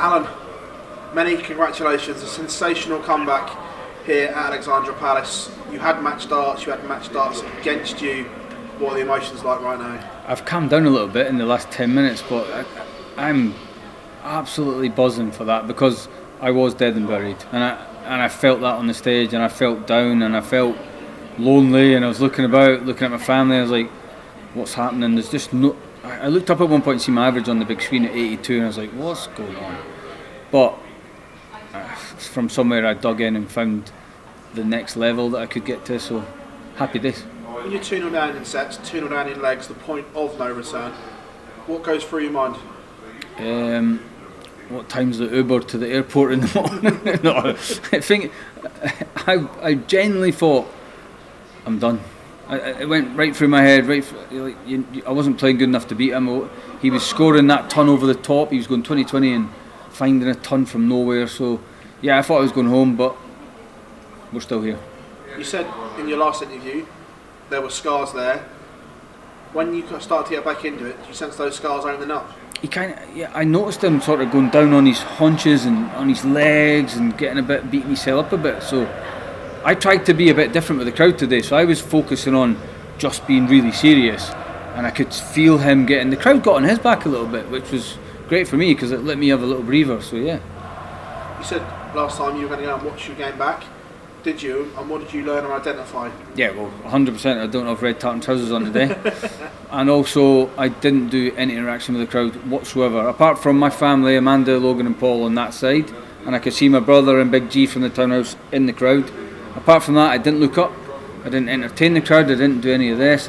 Alan, many congratulations. A sensational comeback here at Alexandra Palace. You had match darts against you. What are the emotions like right now? I've calmed down a little bit in the last 10 minutes, but I'm absolutely buzzing for that, because I was dead and buried, and I felt that on the stage, and I felt down, and I felt lonely, and I was looking about, looking at my family. I was like, what's happening? There's just no... I looked up at one point and see my average on the big screen at 82, and I was like, what's going on? But from somewhere I dug in and found the next level that I could get to, so happy days. When you're 2-0 down in sets, 2-0 down in legs, the point of no return, what goes through your mind? What time's the Uber to the airport in the morning? No, I think I genuinely thought, I'm done. It went right through my head. I wasn't playing good enough to beat him. He was scoring that ton over the top. He was going 20-20 and finding a ton from nowhere. So yeah, I thought I was going home, but we're still here. You said in your last interview there were scars there. When you started to get back into it, did you sense those scars opening up? I noticed him sort of going down on his haunches and on his legs and getting a bit, beating himself up a bit. So I tried to be a bit different with the crowd today. So I was focusing on just being really serious, and I could feel him getting... The crowd got on his back a little bit, which was great for me because it let me have a little breather. So yeah. You said last time you were going to go and watch your game back. Did you? And what did you learn or identify? Yeah, well, 100%. I don't have red tartan trousers on today. And also, I didn't do any interaction with the crowd whatsoever, apart from my family, Amanda, Logan and Paul on that side. And I could see my brother and Big G from the townhouse in the crowd. Apart from that, I didn't look up. I didn't entertain the crowd. I didn't do any of this.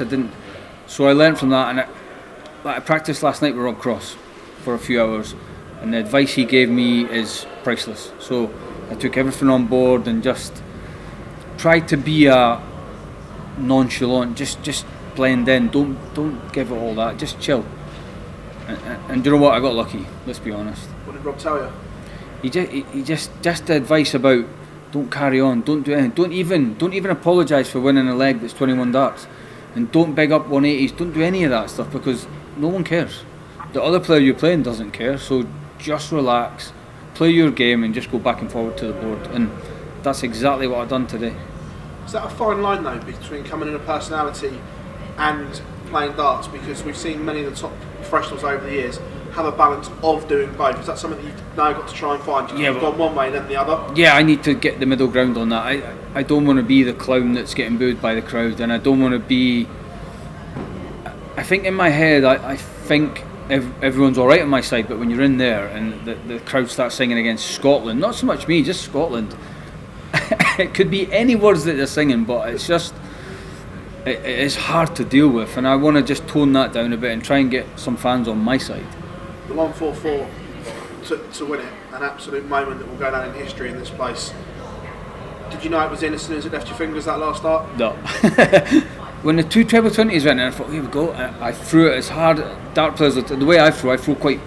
So I learned from that. And I practiced last night with Rob Cross for a few hours. And the advice he gave me is priceless. So I took everything on board and just tried to be a nonchalant, just blend in. Don't give it all that. Just chill. And you know what? I got lucky. Let's be honest. What did Rob tell you? He just the advice about don't carry on, don't do anything, don't even apologise for winning a leg that's 21 darts, and don't big up 180s. Don't do any of that stuff because no one cares. The other player you're playing doesn't care. So just relax, play your game, and just go back and forward to the board. And that's exactly what I've done today. Is that a fine line though between coming in a personality and playing darts? Because we've seen many of the top professionals over the years have a balance of doing both. Is that something that you've now got to try and find? You've gone one way and then the other? Yeah, I need to get the middle ground on that. I don't want to be the clown that's getting booed by the crowd, and I don't want to be... I think in my head, I think everyone's alright on my side, but when you're in there and the crowd starts singing against Scotland, not so much me, just Scotland, it could be any words that they're singing, but it's just... It's hard to deal with, and I want to just tone that down a bit and try and get some fans on my side. The 144 to win it, an absolute moment that will go down in history in this place. Did you know it was in as soon as it left your fingers, that last start? No. When the two treble 20s went in, I thought, here we go. I threw it as hard. Dart players, the way I throw quite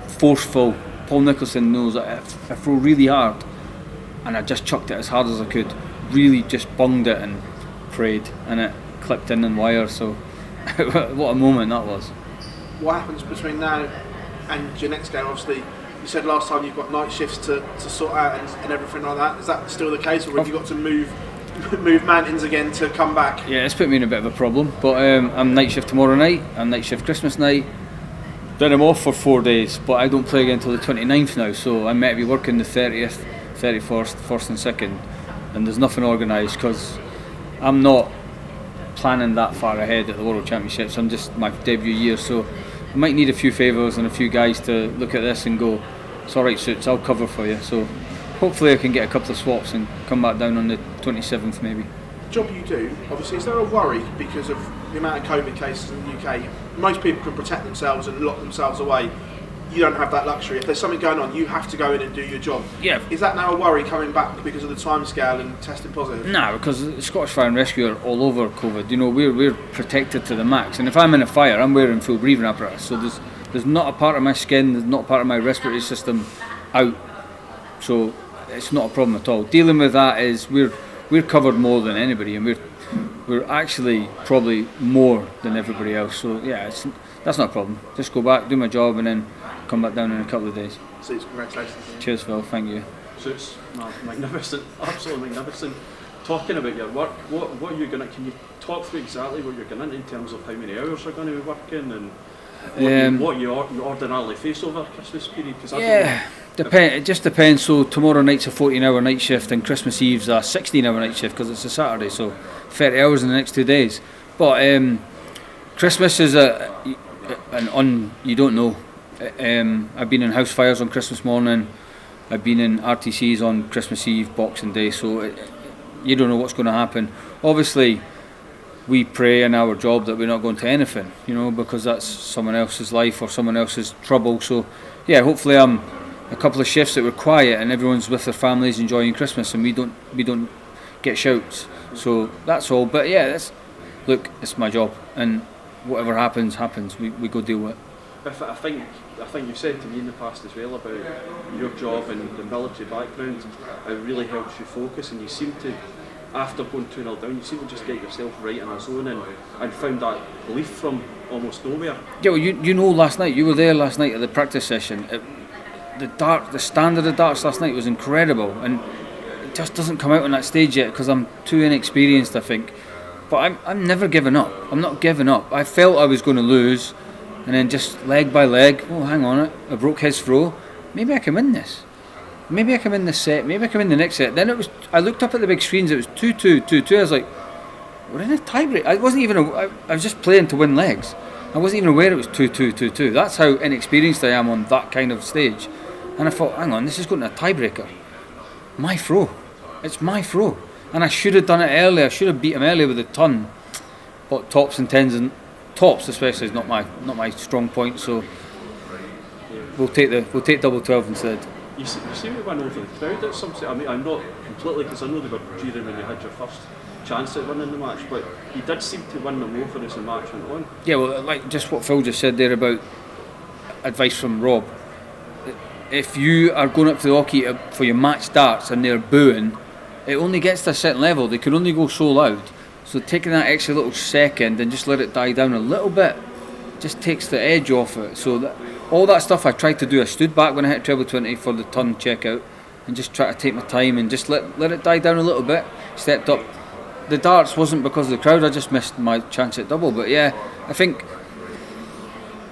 forceful. Paul Nicholson knows that I throw really hard, and I just chucked it as hard as I could. Really just bunged it and prayed, and it clipped in wire. So what a moment that was. What happens between now and your next game? Obviously, you said last time you've got night shifts to sort out and everything like that. Is that still the case, or have you got to move mountains again to come back? Yeah, it's put me in a bit of a problem, but I'm night shift tomorrow night, I'm night shift Christmas night, then I'm off for 4 days, but I don't play again until the 29th now, so I might be working the 30th, 31st, 1st and 2nd, and there's nothing organised because I'm not planning that far ahead at the World Championships. I'm just my debut year, so I might need a few favours and a few guys to look at this and go, it's alright Soots, I'll cover for you. So hopefully I can get a couple of swaps and come back down on the 27th maybe. The job you do, obviously, is there a worry because of the amount of COVID cases in the UK? Most people can protect themselves and lock themselves away. You don't have that luxury. If there's something going on, you have to go in and do your job. Yeah. Is that now a worry coming back because of the timescale and testing positive? Nah, because the Scottish Fire and Rescue are all over COVID. You know, we're protected to the max. And if I'm in a fire, I'm wearing full breathing apparatus. So there's not a part of my skin, there's not a part of my respiratory system out. So it's not a problem at all. Dealing with that is we're covered more than anybody, and we're actually probably more than everybody else. So yeah, that's not a problem. Just go back, do my job, and then come back down in a couple of days. Soots, congratulations. Cheers, Phil. Thank you. Soots, magnificent, absolutely magnificent. Talking about your work, what are you going to, can you talk through exactly what you're going into in terms of how many hours you're going to be working and what you ordinarily face over Christmas period? Cause it just depends. So tomorrow night's a 14-hour night shift and Christmas Eve's a 16-hour night shift because it's a Saturday, so 30 hours in the next 2 days. But Christmas is you don't know. I've been in house fires on Christmas morning, I've been in RTCs on Christmas Eve, Boxing Day, so you don't know what's going to happen. Obviously, we pray in our job that we're not going to anything, because that's someone else's life or someone else's trouble. So, yeah, hopefully I'm a couple of shifts that we're quiet and everyone's with their families enjoying Christmas and we don't get shouts. So that's all. But yeah, it's my job, and whatever happens, we go deal with it. I think you've said to me in the past as well about your job and the military background. It really helps you focus, and you seem to, after going 2-0 down, you seem to just get yourself right in a zone and found that belief from almost nowhere. Yeah, well, last night, you were there last night at the practice session. The standard of darts last night was incredible, and it just doesn't come out on that stage yet because I'm too inexperienced, I think. But I'm never giving up. I'm not giving up. I felt I was going to lose, and then just leg by leg, hang on it, I broke his throw, maybe I can win this. Maybe I can win this set, maybe I can win the next set. Then I looked up at the big screens, it was 2-2, 2-2, I was like, we're in a tiebreak. I was just playing to win legs. I wasn't even aware it was 2-2, 2-2. That's how inexperienced I am on that kind of stage. And I thought, hang on, this is going to a tiebreaker. My throw. It's my throw. And I should have done it earlier, I should have beat him earlier with a ton. But tops and tens and tops especially is not my strong point, so we'll take double 12 instead. You seem to win over the crowd at some stage. I mean, I'm not completely, because I know they were cheering when you had your first chance at winning the match, but you did seem to win them over as the match went on. Yeah, well, like just what Phil just said there about advice from Rob. If you are going up to the hockey for your match darts and they're booing, it only gets to a certain level. They can only go so loud. So taking that extra little second and just let it die down a little bit just takes the edge off it. So all that stuff I tried to do, I stood back when I hit treble 20 for the turn checkout and just try to take my time and just let it die down a little bit. Stepped up. The darts wasn't because of the crowd, I just missed my chance at double. But yeah, I think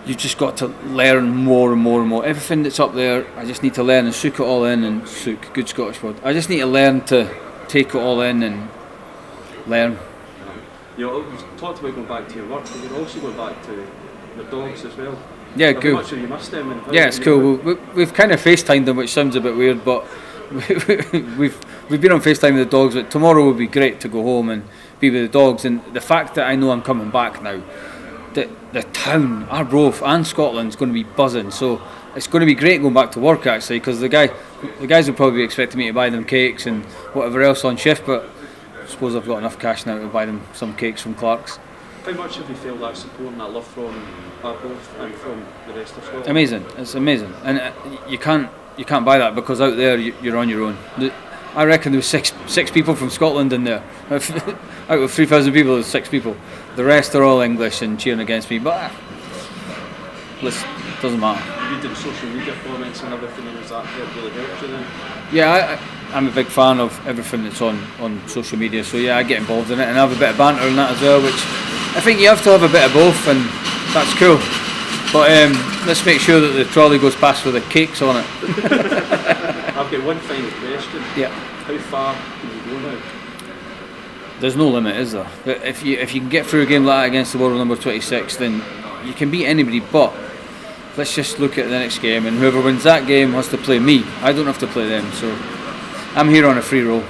you just got to learn more and more and more. Everything that's up there, I just need to learn and soak it all in, and soak, good Scottish word. I just need to learn to take it all in and learn. You talked about going back to your work, but you're also going back to your dogs as well. Yeah, cool. How much have you missed them? And yeah, it's cool. We've kind of FaceTimed them, which sounds a bit weird, but we've been on FaceTime with the dogs. But tomorrow would be great to go home and be with the dogs. And the fact that I know I'm coming back now, the town, Arbroath and Scotland's going to be buzzing. So it's going to be great going back to work actually, because the guys will probably be expecting me to buy them cakes and whatever else on shift. But I suppose I've got enough cash now to buy them some cakes from Clark's. How much have you felt that support and that love from Arbroath and from the rest of Scotland? Amazing, it's amazing, and you can't buy that because out there you're on your own. I reckon there was six people from Scotland in there. Out of 3,000 people, there's 6 people. The rest are all English and cheering against me. But listen, it doesn't matter. Reading social media comments and everything, and has that really helped you then? Yeah, I'm a big fan of everything that's on social media. So yeah, I get involved in it and have a bit of banter and that as well, which I think you have to have a bit of both, and that's cool. But let's make sure that the trolley goes past with the cakes on it. I've got one final question. Yeah. How far can you go now? There's no limit, is there? But if you can get through a game like that against the world number 26, then you can beat anybody. But let's just look at the next game, and whoever wins that game has to play me. I don't have to play them, so I'm here on a free roll.